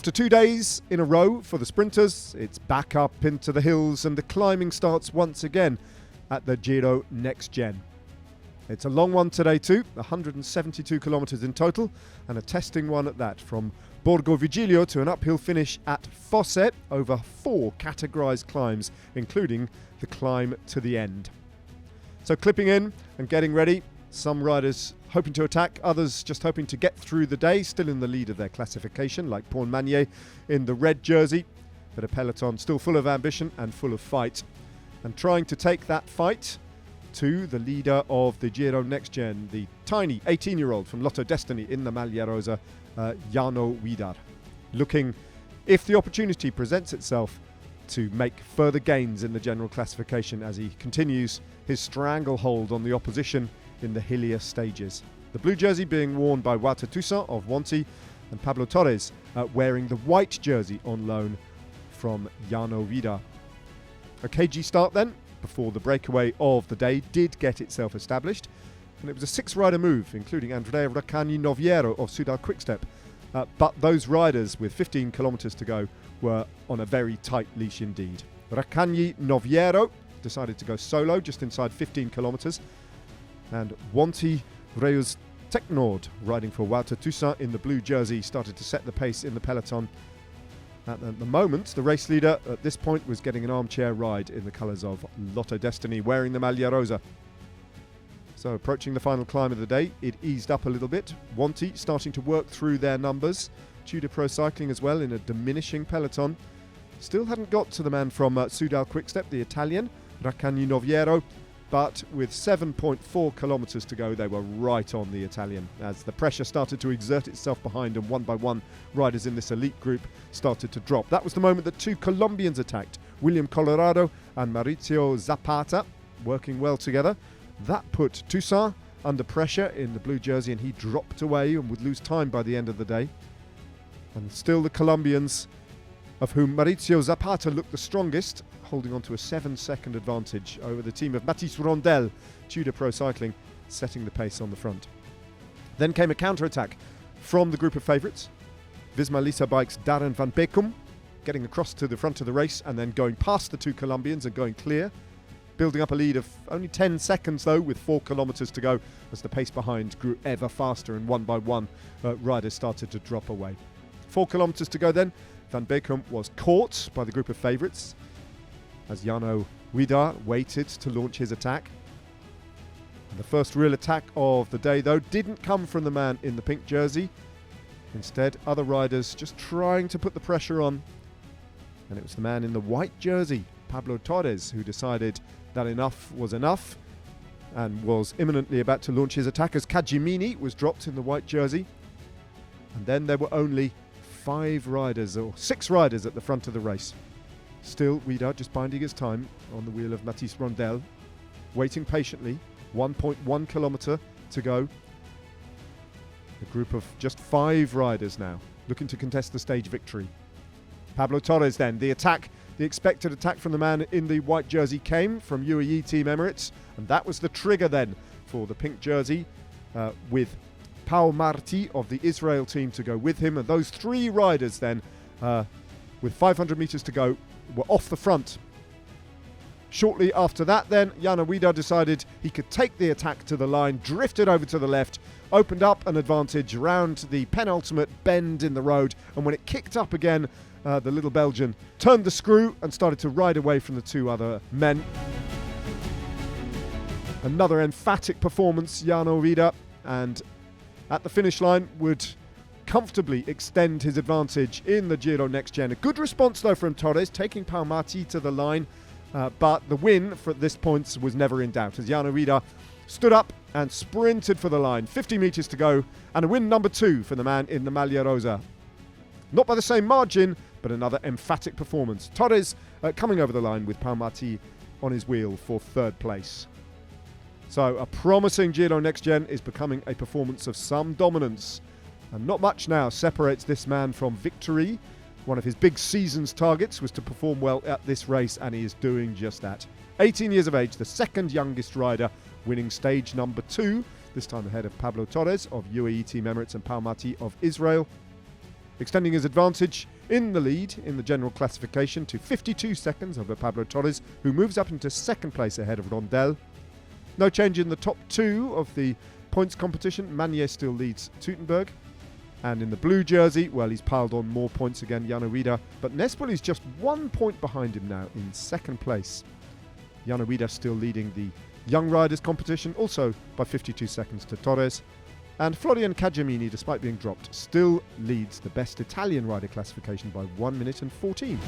After 2 days in a row for the sprinters, it's back up into the hills and the climbing starts once again at the Giro Next Gen. It's a long one today too, 172 kilometres in total, and a testing one at that, from Borgo Vigilio to an uphill finish at Fosse over 4 categorised climbs, including the climb to the end. So clipping in and getting ready, some riders hoping to attack, others just hoping to get through the day, still in the lead of their classification, like Paul Magnier in the red jersey, but a peloton still full of ambition and full of fight, and trying to take that fight to the leader of the Giro Next Gen, the tiny 18-year-old from Lotto Destiny in the Maglia Rosa, Jarno Widar, looking, if the opportunity presents itself, to make further gains in the general classification as he continues his stranglehold on the opposition in the hillier stages. The blue jersey being worn by Wouter Toussaint of Wanty, and Pablo Torres wearing the white jersey on loan from Jarno Widar. A cagey start then, before the breakaway of the day did get itself established, and it was a 6-rider move, including Andrea Raccagni-Noviero of Soudal Quickstep, but those riders with 15 kilometres to go were on a very tight leash indeed. Raccagni-Noviero decided to go solo just inside 15 kilometres, and Wanty Reus Technord, riding for Wouter Toussaint in the blue jersey, started to set the pace in the peloton. At the moment, the race leader at this point was getting an armchair ride in the colours of Lotto Destiny, wearing the Maglia Rosa. So approaching the final climb of the day, it eased up a little bit. Wanty starting to work through their numbers. Tudor Pro Cycling as well in a diminishing peloton. Still hadn't got to the man from Soudal Quickstep, the Italian, Raccagni-Noviero, but with 7.4 kilometres to go, they were right on the Italian as the pressure started to exert itself behind, and one by one, riders in this elite group started to drop. That was the moment that 2 Colombians attacked, William Colorado and Mauricio Zapata, working well together. That put Toussaint under pressure in the blue jersey, and he dropped away and would lose time by the end of the day. And still the Colombians, of whom Mauricio Zapata looked the strongest, holding on to a 7-second advantage over the team of Mathis Rondel, Tudor Pro Cycling, setting the pace on the front. Then came a counter-attack from the group of favourites. Visma Lease Bike's Darren van Beekum getting across to the front of the race and then going past the 2 Colombians and going clear, building up a lead of only 10 seconds though, with 4 kilometres to go, as the pace behind grew ever faster, and one by one riders started to drop away. 4 kilometres to go then, Van Beekum was caught by the group of favourites as Jarno Widar waited to launch his attack. And the first real attack of the day though didn't come from the man in the pink jersey. Instead, other riders just trying to put the pressure on, and it was the man in the white jersey, Pablo Torres, who decided that enough was enough and was imminently about to launch his attack as Cagimini was dropped in the white jersey. And then there were only 6 riders at the front of the race. Still, Widar just biding his time on the wheel of Mathis Rondel, waiting patiently. 1.1 kilometre to go. A group of just 5 riders now, looking to contest the stage victory. Pablo Torres then, the attack, the expected attack from the man in the white jersey came from UAE Team Emirates, and that was the trigger then for the pink jersey, with Pau Marti of the Israel team to go with him, and those 3 riders then, with 500 metres to go, were off the front. Shortly after that then, Jarno Widar decided he could take the attack to the line, drifted over to the left, opened up an advantage around the penultimate bend in the road, and when it kicked up again, the little Belgian turned the screw and started to ride away from the 2 other men. Another emphatic performance, Jarno Widar, and at the finish line would comfortably extend his advantage in the Giro Next Gen. A good response though from Torres, taking Pau Marti to the line, but the win for this point was never in doubt as Jarno Widar stood up and sprinted for the line. 50 metres to go, and a win number 2 for the man in the Maglia Rosa. Not by the same margin, but another emphatic performance. Torres coming over the line with Pau Marti on his wheel for 3rd place. So a promising Giro Next Gen is becoming a performance of some dominance. And not much now separates this man from victory. One of his big season's targets was to perform well at this race, and he is doing just that. 18 years of age, the 2nd youngest rider, winning stage number 2, this time ahead of Pablo Torres of UAE Team Emirates and Pau Marti of Israel. Extending his advantage in the lead in the general classification to 52 seconds over Pablo Torres, who moves up into second place ahead of Rondel. No change in the top two of the points competition. Magnier still leads Teutenberg. And in the blue jersey, well, he's piled on more points again, Jano Wieder. But Nespoli is just 1 point behind him now in second place. Jano Vida still leading the Young Riders competition, also by 52 seconds to Torres. And Florian Caggiamini, despite being dropped, still leads the best Italian rider classification by 1 minute and 14.